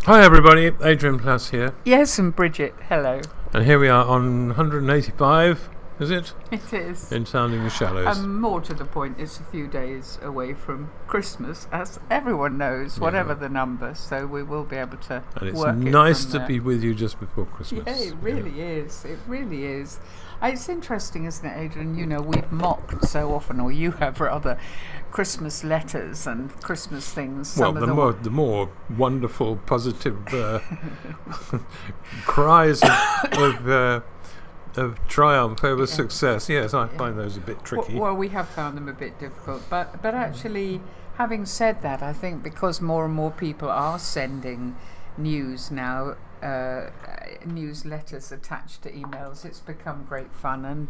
Hi everybody, Adrian Plus here. Yes, and Bridget, hello. And here we are on 185, is it? It is. In Sounding the Shallows. More to the point, it's a few days away from Christmas, as everyone knows, whatever the number, so we will be able to and it's work nice it to there. be with you just before Christmas. Yeah, it really is. It really is. It's interesting, isn't it, Adrian? You know, we've mocked so often, or you have rather, Christmas letters and Christmas things. Well, the more wonderful, positive cries of triumph over success. Yes, I find those a bit tricky. Well, we have found them a bit difficult, but actually, having said that, I think because more and more people are sending news now, newsletters attached to emails, it's become great fun, and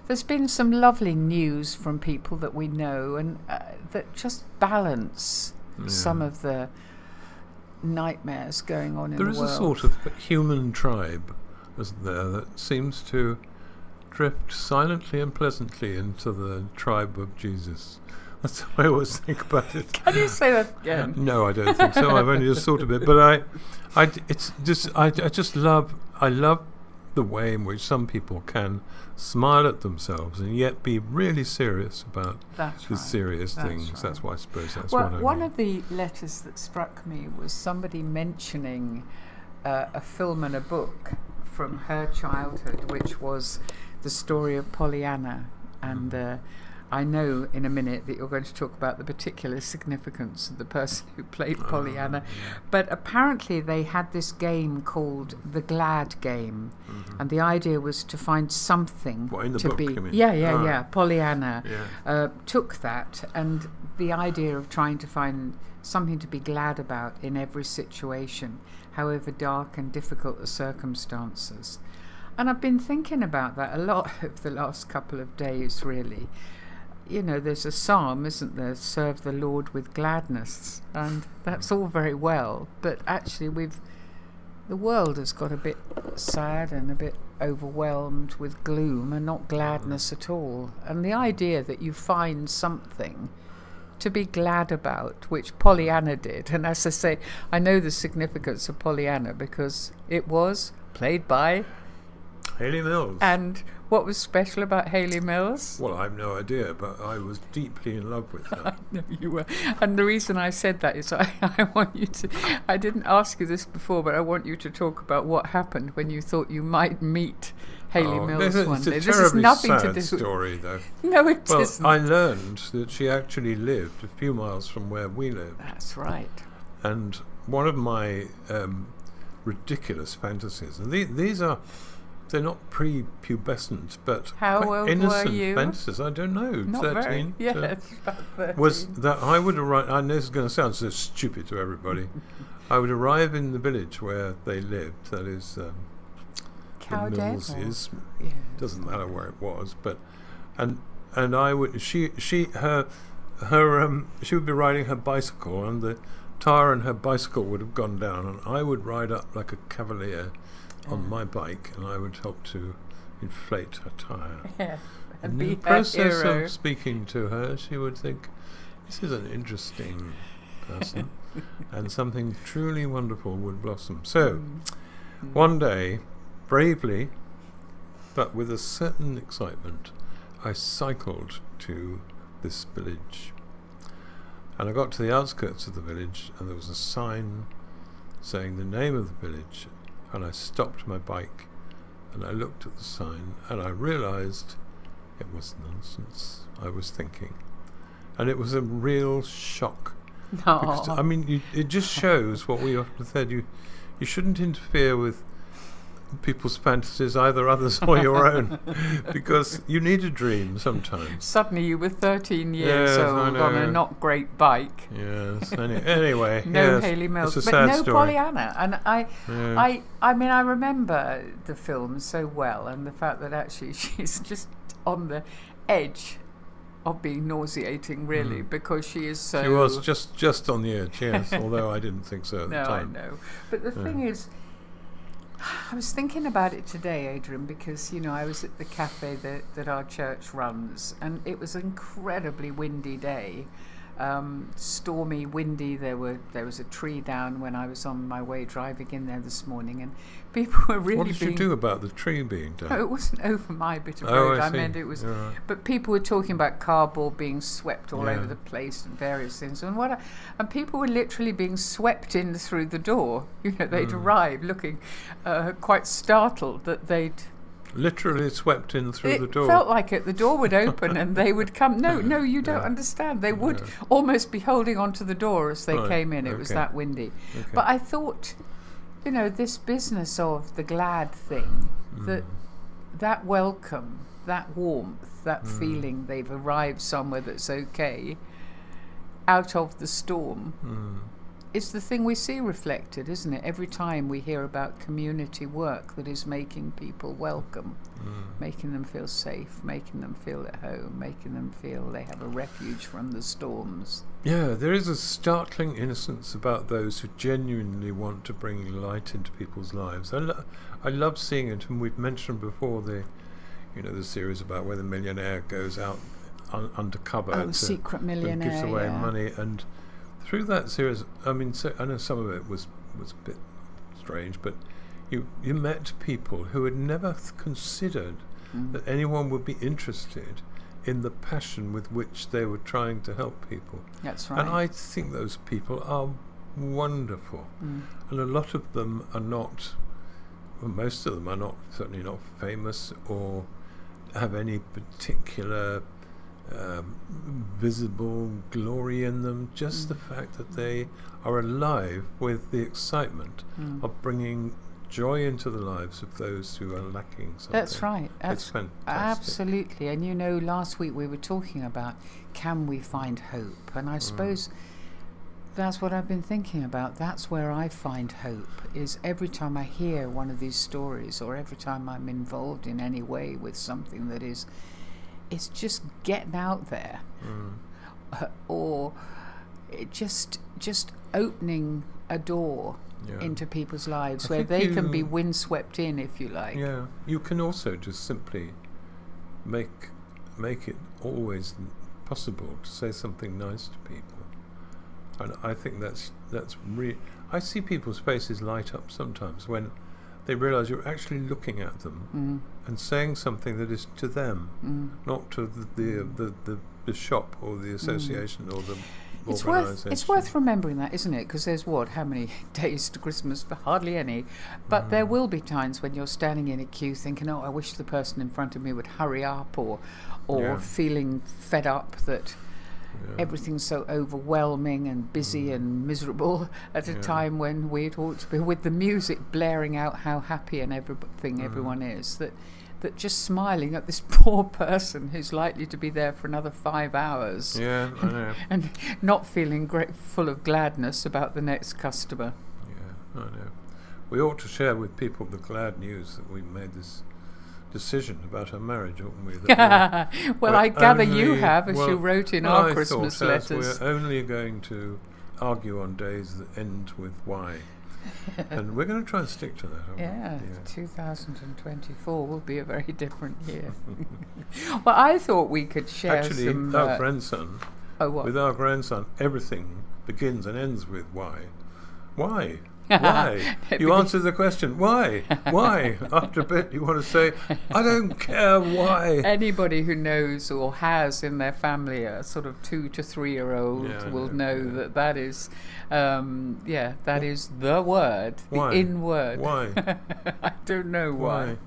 there's been some lovely news from people that we know, and that just balance some of the nightmares going on in the world. There is a sort of human tribe, isn't there, that seems to drift silently and pleasantly into the tribe of Jesus. That's how I always think about it. Can you say that again? No, I don't think so. I've only just thought of it, but I just love the way in which some people can smile at themselves and yet be really serious about serious things. Right. That's why I suppose that's well, what I mean. One of the letters that struck me was somebody mentioning a film and a book from her childhood, which was the story of Pollyanna, and I know in a minute that you're going to talk about the particular significance of the person who played Pollyanna, but apparently they had this game called the Glad Game, and the idea was to find something to book, be. You mean? Yeah. Pollyanna took that, and the idea of trying to find something to be glad about in every situation, however dark and difficult the circumstances. And I've been thinking about that a lot over the last couple of days, really. You know, there's a psalm, isn't there? Serve the Lord with gladness, and that's all very well. But actually, the world has got a bit sad and a bit overwhelmed with gloom, and not gladness at all. And the idea that you find something to be glad about, which Pollyanna did, and as I say, I know the significance of Pollyanna because it was played by Hayley Mills. And what was special about Hayley Mills? Well, I have no idea, but I was deeply in love with her. I know you were. And the reason I said that is I want you to, I didn't ask you this before, but I want you to talk about what happened when you thought you might meet Hayley Mills one day. This is nothing to do story, though. No, it isn't. Well, I learned that she actually lived a few miles from where we live. That's right. And one of my ridiculous fantasies, and these are... They're not pre-pubescent, but quite innocent fantasies. I don't know, not 13. Very, yes, about 13. Was that I would arrive. I know this is going to sound so stupid to everybody. I would arrive in the village where they lived. That is, the Millses. Yes. Doesn't matter where it was, but and I would. She would be riding her bicycle, and the tire on her bicycle would have gone down, and I would ride up like a cavalier on my bike, and I would help to inflate her tyre. Yeah, and in the process of speaking to her, she would think, this is an interesting person, and something truly wonderful would blossom. So, one day, bravely, but with a certain excitement, I cycled to this village. And I got to the outskirts of the village, and there was a sign saying the name of the village. And I stopped my bike, and I looked at the sign, and I realised it was nonsense, I was thinking. And it was a real shock. No. Because, I mean, it just shows what we often said. You shouldn't interfere with people's fantasies, either others or your own, because you need a dream sometimes. Suddenly you were 13 years old on a not great bike. Yes. Anyway, no Hayley Mills, it's a but sad no story. Pollyanna. And I mean, I remember the film so well, and the fact that actually she's just on the edge of being nauseating, really, because she is so... She was just on the edge, yes, although I didn't think so at the time. No, I know. But the thing is, I was thinking about it today, Adrian, because, you know, I was at the cafe that our church runs, and it was an incredibly windy day. stormy, windy. There was a tree down when I was on my way driving in there this morning, and people were really. What did you do about the tree being down? No, it wasn't over my bit of road. I meant it was. Right. But people were talking about cardboard being swept all over the place and various things, and and people were literally being swept in through the door. You know, they'd arrived looking quite startled that they'd. Literally swept in through the door. It felt like it. The door would open and they would come. No, you don't understand. They would almost be holding onto the door as they came in. It was that windy. Okay. But I thought, you know, this business of the glad thing, that welcome, that warmth, that feeling they've arrived somewhere that's okay, out of the storm. It's the thing we see reflected, isn't it? Every time we hear about community work that is making people welcome, making them feel safe, making them feel at home, making them feel they have a refuge from the storms. Yeah, there is a startling innocence about those who genuinely want to bring light into people's lives. I love seeing it, and we've mentioned before the series about where the millionaire goes out undercover secret millionaire, gives away money. And through that series, I mean, I know some of it was a bit strange, but you met people who had never considered that anyone would be interested in the passion with which they were trying to help people. That's right. And I think those people are wonderful. And a lot of them are not, well, most of them are not, certainly not famous or have any particular visible glory in them. Just the fact that they are alive with the excitement of bringing joy into the lives of those who are lacking something. That's right. It's fantastic. Absolutely. And you know, last week we were talking about, can we find hope? And I suppose that's what I've been thinking about. That's where I find hope, is every time I hear one of these stories, or every time I'm involved in any way with something that is, it's just getting out there, or it just opening a door into people's lives where they can be windswept in, if you like. Yeah, you can also just simply make it always possible to say something nice to people, and I think that's really. I see people's faces light up sometimes when they realise you're actually looking at them and saying something that is to them, not to the shop or the association or the organisation. It's worth remembering that, isn't it? Because there's how many days to Christmas? Hardly any. But there will be times when you're standing in a queue thinking, oh, I wish the person in front of me would hurry up, or feeling fed up that everyththing's so overwhelming and busy and miserable at a time when we ought to be with the music blaring out how happy and everyone is, that just smiling at this poor person who's likely to be there for another 5 hours I know. and not feeling full of gladness about the next customer. I know. We ought to share with people the glad news that we made this decision about our marriage, oughtn't we? Well, I gather you have, as you wrote in our Christmas letters. We're only going to argue on days that end with Y. And we're going to try and stick to that. 2024 will be a very different year. Well, I thought we could share Actually, our grandson, what? With our grandson, everything begins and ends with Y. Why? Why? You answer the question, why? Why? After a bit you want to say, I don't care why. Anybody who knows or has in their family a sort of 2 to 3 year old will know that is that is the word, why? The in word. Why? I don't know why.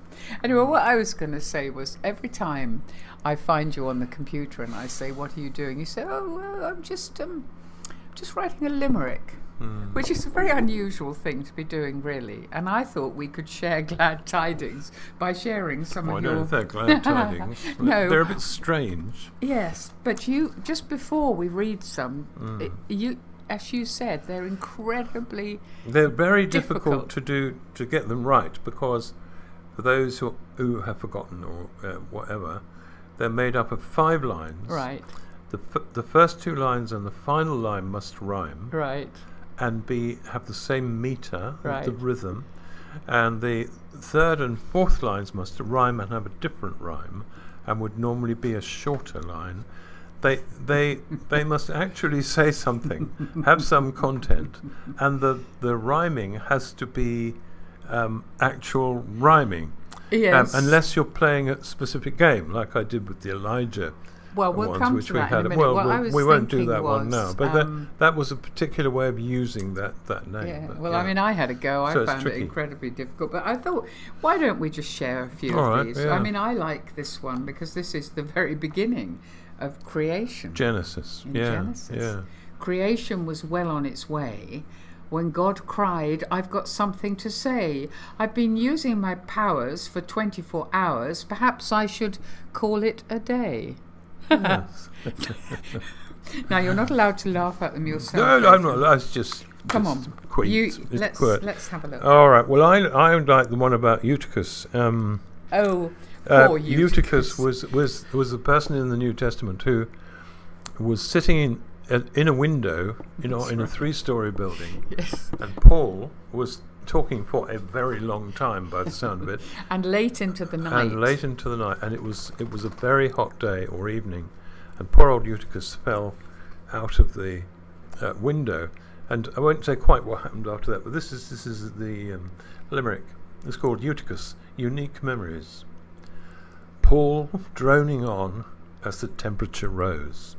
Anyway, what I was going to say was, every time I find you on the computer and I say, what are you doing? You say, oh, well, I'm just writing a limerick. Which is a very unusual thing to be doing, really. And I thought we could share glad tidings by sharing some of your... I don't know if they're glad tidings. No. They're a bit strange. Yes, but you, just before we read some, you, as you said, they're incredibly They're very difficult to get them right, because for those who have forgotten or whatever, they're made up of 5 lines. Right. The first 2 lines and the final line must rhyme. Right. And have the same meter, right, the rhythm, and the 3rd and 4th lines must rhyme and have a different rhyme, and would normally be a shorter line. they must actually say something, have some content, and the rhyming has to be actual rhyming. Yes. Unless you're playing a specific game, like I did with the Elijah. Well, we'll ones, come which to we that had. in a minute. Well, we won't do that one now. But that was a particular way of using that name. Yeah. But, well, I mean, I had a go. So I found it incredibly difficult. But I thought, why don't we just share a few of these? Yeah. I mean, I like this one because this is the very beginning of creation. Genesis. Genesis. Yeah. Creation was well on its way when God cried, "I've got something to say. I've been using my powers for 24 hours. Perhaps I should call it a day." Yes. Now, you're not allowed to laugh at them yourself. No, I'm not. That's just Come on. Queens. Let's have a look. All right. Well, I like the one about Eutychus. Poor Eutychus was a person in the New Testament who was sitting in a window, in a 3-story building. Yes. And Paul was talking for a very long time, by the sound of it. And late into the night. And it was a very hot day or evening, and poor old Eutychus fell out of the window. And I won't say quite what happened after that, but this is the limerick. It's called Eutychus, Unique Memories. Paul droning on as the temperature rose,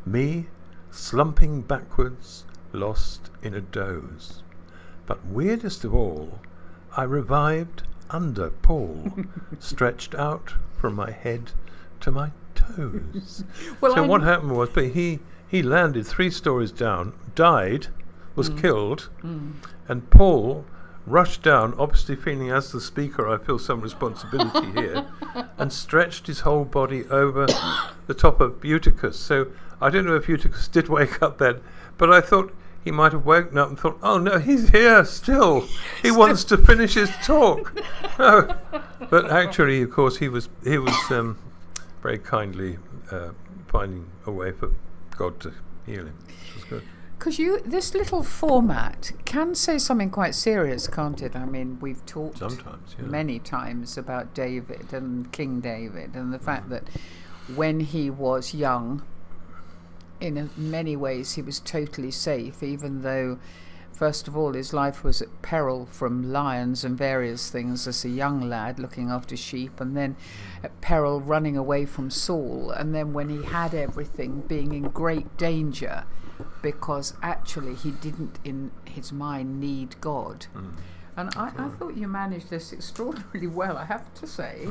me slumping backwards, lost in a doze. But weirdest of all, I revived under Paul, stretched out from my head to my toes. So what happened was, he landed 3 stories down, died, was killed, and Paul rushed down, obviously feeling, as the speaker, I feel some responsibility here, and stretched his whole body over the top of Eutychus. So I don't know if Eutychus did wake up then, but I thought he might have woken up and thought, oh no, he's here still. He wants to finish his talk. No. But actually, of course, he was very kindly finding a way for God to heal him. Which was good. Because this little format can say something quite serious, can't it? I mean, we've talked many times about David and King David, and the fact that when he was young, in many ways he was totally safe, even though, first of all, his life was at peril from lions and various things as a young lad looking after sheep, and then at peril running away from Saul, and then when he had everything, being in great danger because actually he didn't in his mind need God. And I thought you managed this extraordinarily well, I have to say.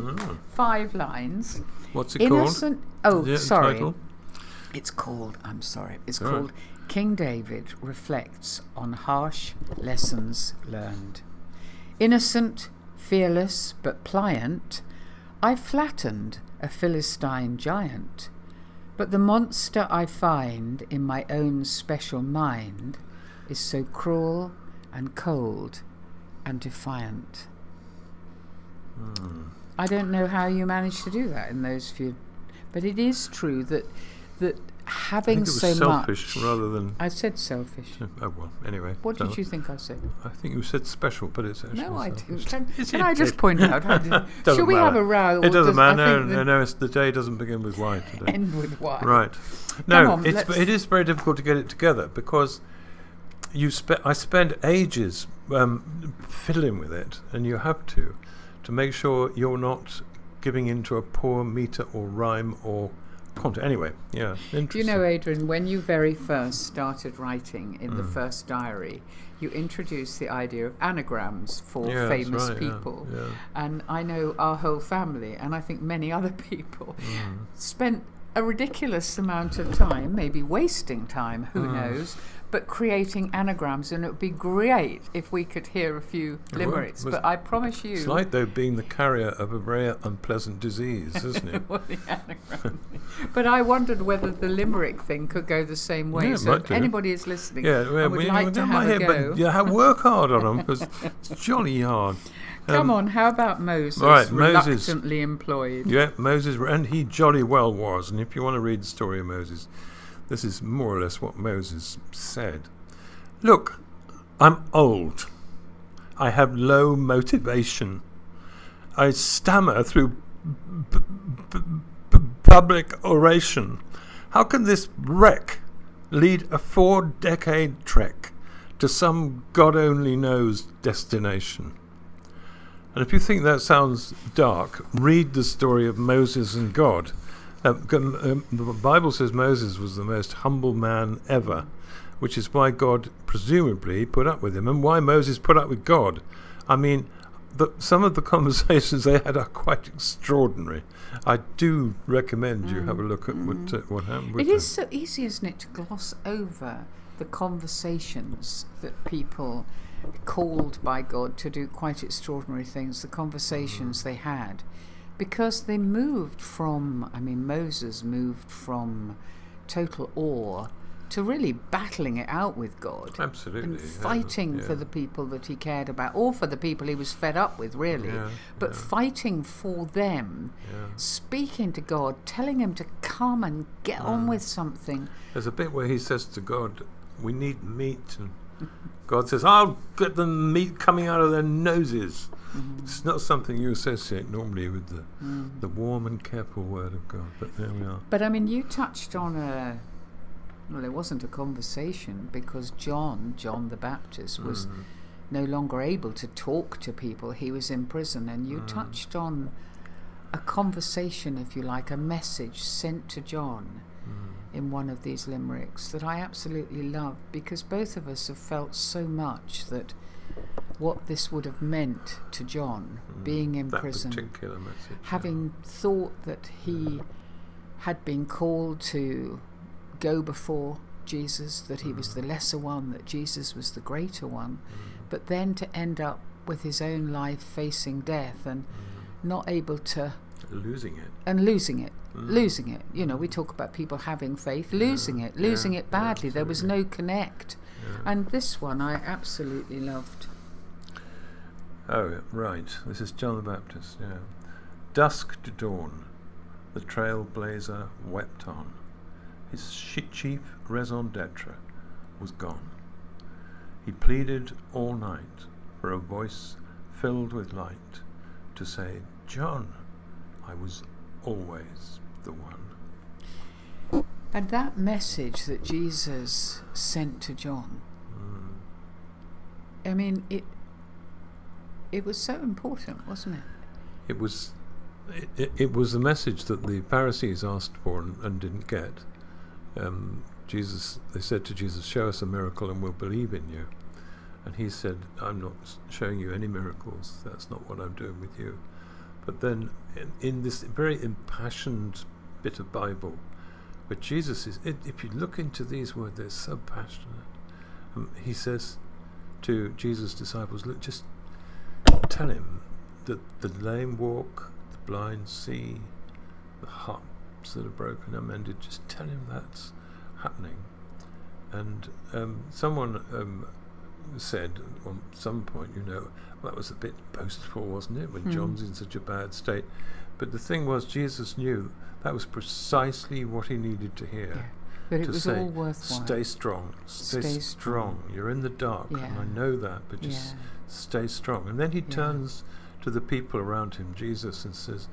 5 lines. What's it called? Oh, sorry. Title? It's called King David Reflects on Harsh Lessons Learned. Innocent, fearless, but pliant, I flattened a Philistine giant. But the monster I find in my own special mind is so cruel and cold and defiant. I don't know how you managed to do that in those few, but it is true that having so much. Selfish rather than. I said selfish. Oh well. Anyway. What did you think I said? I think you said special, but it's actually. No, I selfish. didn't. Can I just point out? Should we have a row? It doesn't matter. No, the day doesn't begin with Y today. End with Y. Right. No, it is very difficult to get it together because I spend ages fiddling with it, and you have to make sure you're not giving into a poor meter or rhyme or content. Anyway, yeah. Do you know, Adrian, when you very first started writing in the first diary, you introduced the idea of anagrams for famous people. Yeah. And I know our whole family, and I think many other people, spent a ridiculous amount of time, maybe wasting time, who knows, but creating anagrams, and it would be great if we could hear a few limericks. But I promise you... It's like, though, being the carrier of a very unpleasant disease, isn't it? Well, the anagram. But I wondered whether the limerick thing could go the same way. Yeah, so if anybody is listening, I would like to have a go. But work hard on them, because it's jolly hard. Come on, how about Moses, reluctantly employed? Yeah, Moses, and he jolly well was. And if you want to read the story of Moses, this is more or less what Moses said. Look, I'm old. I have low motivation. I stammer through public oration. How can this wreck lead a 4-decade trek to some God only knows destination? And if you think that sounds dark, read the story of Moses and God. The Bible says Moses was the most humble man ever, which is why God presumably put up with him, and why Moses put up with God. I mean, some of the conversations they had are quite extraordinary. I do recommend you have a look at what happened with them. It is so easy, isn't it, to gloss over the conversations that people called by God to do quite extraordinary things, the conversations they had, because they moved from, Moses moved from total awe to really battling it out with God. Absolutely. And fighting for the people that he cared about, or for the people he was fed up with, really. But fighting for them, speaking to God, telling him to come and get on with something. There's a bit where he says to God, we need meat, and God says, I'll get the meat coming out of their noses. It's not something you associate normally with the warm and careful word of God, but there we are. But you touched on well, it wasn't a conversation, because John the Baptist was no longer able to talk to people. He was in prison, and you touched on a conversation, if you like, a message sent to John in one of these limericks that I absolutely love, because both of us have felt so much that what this would have meant to John, being in prison, particular message, having thought that he had been called to go before Jesus, that he was the lesser one, that Jesus was the greater one, but then to end up with his own life facing death and not able to... Losing it. And losing it. You know, we talk about people having faith, losing it badly. There was no connect. And this one I absolutely loved. Oh, right. This is John the Baptist, Dusk to dawn, the trailblazer wept on. His chief raison d'etre was gone. He pleaded all night for a voice filled with light to say, John, I was always the one. And that message that Jesus sent to John, I mean, it was so important, wasn't it? It was the message that the Pharisees asked for and didn't get. They said to Jesus, show us a miracle and we'll believe in you. And he said, I'm not showing you any miracles. That's not what I'm doing with you. But then in this very impassioned bit of Bible, where Jesus is, if you look into these words, they're so passionate. He says to Jesus' disciples, look, just tell him that the lame walk, the blind see, the hearts that are broken are mended. Just tell him that's happening. And someone said at some point, well, that was a bit boastful, wasn't it, when John's in such a bad state? But the thing was, Jesus knew that was precisely what he needed to hear. But it was all worthwhile. Stay strong. Stay strong. You're in the dark, and I know that, but just stay strong. And then he turns to the people around him, Jesus, and says,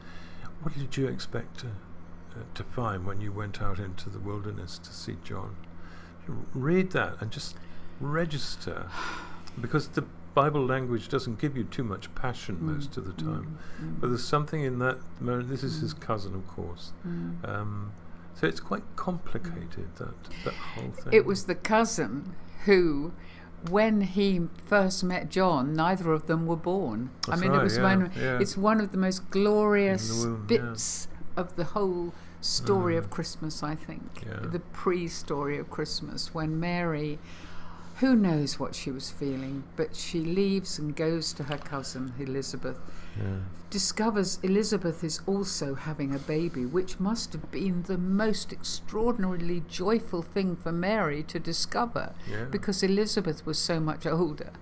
what did you expect to find when you went out into the wilderness to see John? Read that and just register, because the Bible language doesn't give you too much passion most of the time, but there's something in that moment. This is his cousin, of course, so it's quite complicated, that whole thing. It was the cousin who, when he first met John, neither of them were born. That's it was it's one of the most glorious bits of the whole story of Christmas, I think. The pre-story of Christmas, when Mary, who knows what she was feeling, but she leaves and goes to her cousin Elizabeth, discovers Elizabeth is also having a baby, which must have been the most extraordinarily joyful thing for Mary to discover, because Elizabeth was so much older.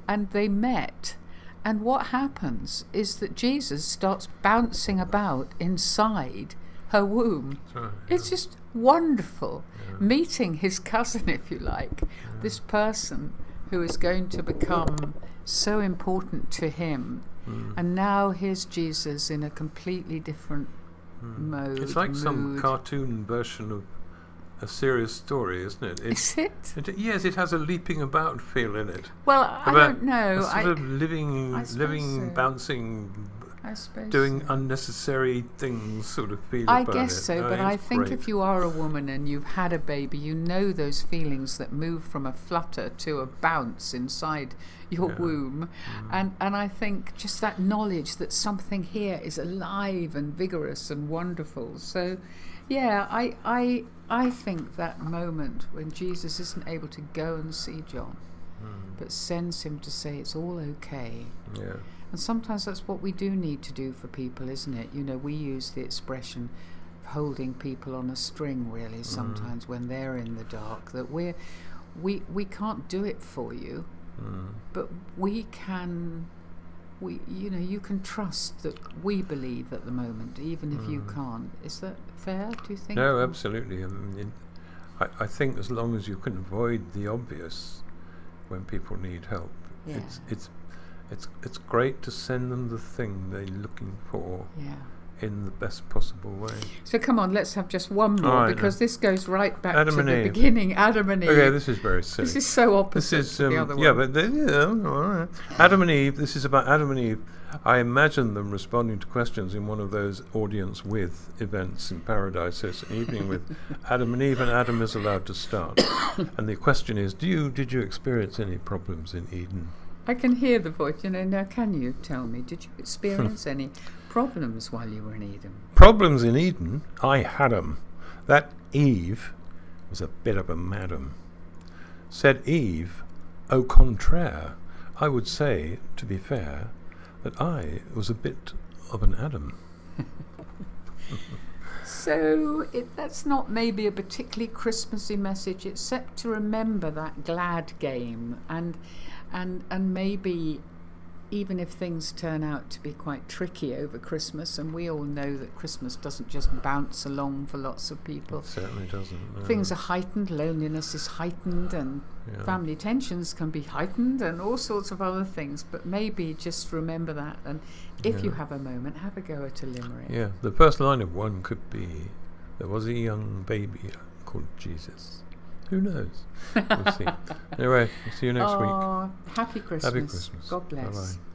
And they met, and what happens is that Jesus starts bouncing about inside her womb. It's just wonderful, meeting his cousin, if you like, this person who is going to become so important to him. And now here's Jesus in a completely different mode. It's like some cartoon version a serious story, isn't it? Is it? Yes, it has a leaping about feel in it. Well, I don't know. A sort of living, so. bouncing, I suppose doing so. unnecessary things sort of feel I about guess it. so, but I think if you are a woman and you've had a baby, you know those feelings that move from a flutter to a bounce inside your womb. And I think just that knowledge that something here is alive and vigorous and wonderful. So, yeah, I think that moment when Jesus isn't able to go and see John, but sends him to say it's all okay. Yeah. And sometimes that's what we do need to do for people, isn't it? You know, we use the expression of holding people on a string, really, sometimes when they're in the dark, that we can't do it for you, but we can, you can trust that we believe at the moment, even if you can't. Is that fair, do you think? No, absolutely. I mean, I think as long as you can avoid the obvious when people need help, it's great to send them the thing they're looking for in the best possible way. So come on, let's have just one more, because this goes right back to the beginning. Adam and Eve. Okay, this is very silly. This is so opposite to the other one. Yeah, but all right. Adam and Eve, this is about Adam and Eve. I imagine them responding to questions in one of those audience with events in paradise. So it's an evening with Adam and Eve, and Adam is allowed to start. And the question is, did you experience any problems in Eden? I can hear the voice. Now can you tell me, did you experience any problems while you were in Eden? Problems in Eden? I had them. That Eve was a bit of a madam. Said Eve, au contraire, I would say, to be fair, that I was a bit of an Adam. So that's not maybe a particularly Christmassy message, except to remember that glad game, and maybe even if things turn out to be quite tricky over Christmas, and we all know that Christmas doesn't just bounce along for lots of people. It certainly doesn't. No. Things are heightened, loneliness is heightened, and family tensions can be heightened, and all sorts of other things. But maybe just remember that, and if you have a moment, have a go at a limerick. Yeah, the first line of one could be, there was a young baby called Jesus. Who knows? We'll see. Anyway, we'll see you next week. Happy Christmas. Happy Christmas. God bless. Bye-bye.